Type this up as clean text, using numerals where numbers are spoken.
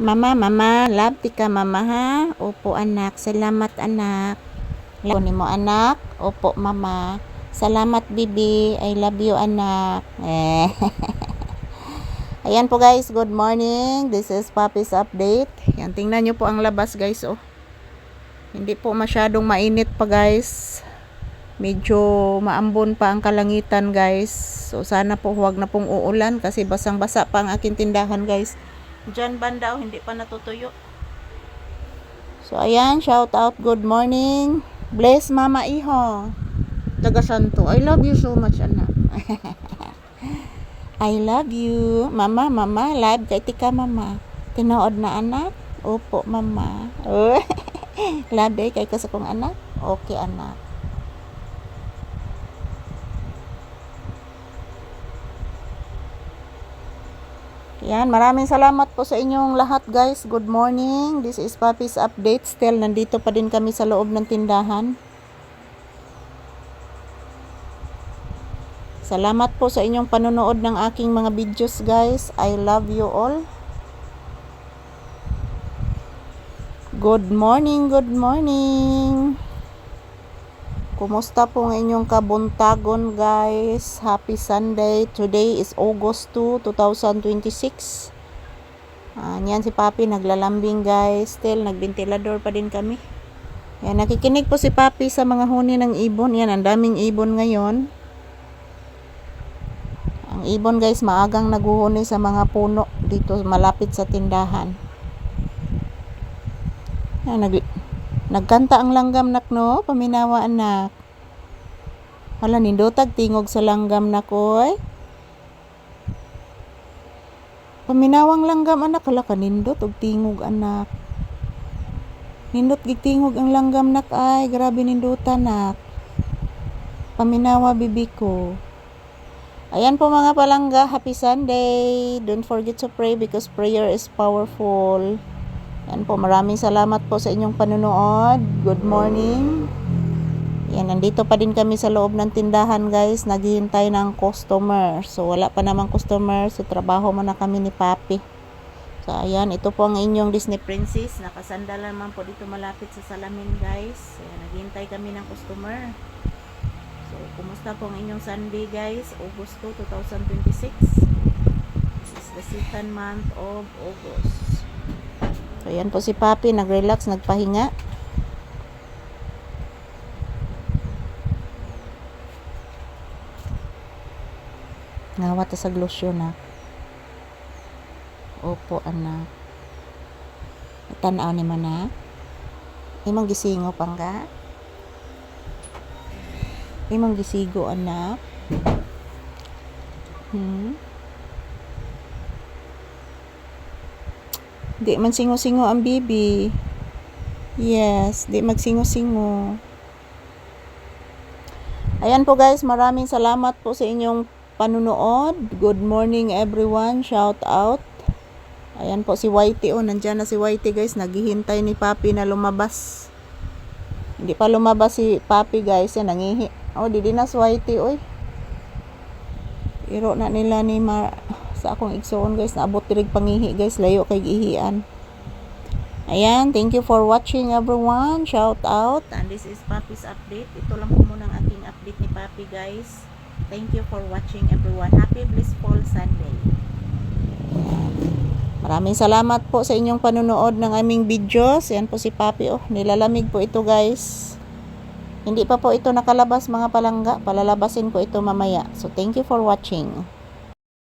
Mama, love tika mama ha. Opo anak, salamat anak. Love ni mo anak. Opo mama. Salamat bibi. I love you anak. Ayan po guys, good morning. This is Papi's update. Yan, tingnan nyo po ang labas guys oh. Hindi po masyadong mainit pa guys. Medyo maambon pa ang kalangitan guys. So sana po huwag na pong uulan kasi basang-basa pa ang aking tindahan guys. Diyan banda hindi pa natutuyo. So ayan, shout out, good morning. Bless mama iho. Taga Santo. I love you so much anak. I love you. Mama, love kay tika mama. Tinood na anak? Opo mama. Love kay ka sa kong anak? Okay anak. Yan, maraming salamat po sa inyong lahat guys. Good morning. This is Papi's update. Still, nandito pa din kami sa loob ng tindahan. Salamat po sa inyong panonood ng aking mga videos guys. I love you all. Good morning, good morning. Kumusta po ang inyong kabuntagon guys? Happy Sunday. Today is August 2, 2026. Yan si Papi naglalambing guys. Still nagbentilador pa din kami. Yan, nakikinig po si Papi sa mga huni ng ibon. Yan, ang daming ibon ngayon. Ang ibon guys maagang naguhuni sa mga puno dito malapit sa tindahan. Yan, nagkanta ang langgam nak no, paminawa anak. Hala nindotag tingog sa langgam nak oy. Paminawang langgam anak, hala kanindot og tingog anak. Nindot gig tingog ang langgam nak ay, grabe nindutan nak. Paminawa bibi ko. Ayan po mga palangga, happy Sunday. Don't forget to pray because prayer is powerful. Yan po, maraming salamat po sa inyong panunood. Good morning. Yan, nandito pa din kami sa loob ng tindahan guys. Naghihintay ng customer. So, wala pa namang customer. So, trabaho muna kami ni Papi. So, ayan, ito po ang inyong Disney Princess. Nakasandal naman po dito malapit sa salamin guys. Ayan, naghihintay kami ng customer. So, kumusta po ang inyong Sunday guys? August 2, 2026. This is the second month of August. So, yan po si Papi, nag-relax, nagpahinga. Ngawat sa glosyon na. Opo, anak. Tanaw ni man na. Imong gisingo pang ka? Imong gisigo, anak. Di man singo-singo ang bibi. Yes, di magsingo-singo. Ayan po guys, maraming salamat po sa inyong panunood. Good morning everyone, shout out. Ayan po si Whitey, oh, nandyan na si Whitey guys, naghihintay ni Papi na lumabas. Hindi pa lumabas si Papi guys, yan, nangihi. Oh, di na si Whitey, oy. Iro na nila ni sa akong igsoon guys, naabot dirig pangihi guys, layo kay gihian. Ayan, thank you for watching everyone, shout out. And this is Papi's update. Ito lang po muna ang aking update ni Papi guys. Thank you for watching everyone. Happy blissful Sunday. Maraming salamat po sa inyong panunood ng aming videos. Yan po si Papi, oh, nilalamig po ito guys. Hindi pa po ito nakalabas mga palangga, palalabasin ko ito mamaya. So thank you for watching.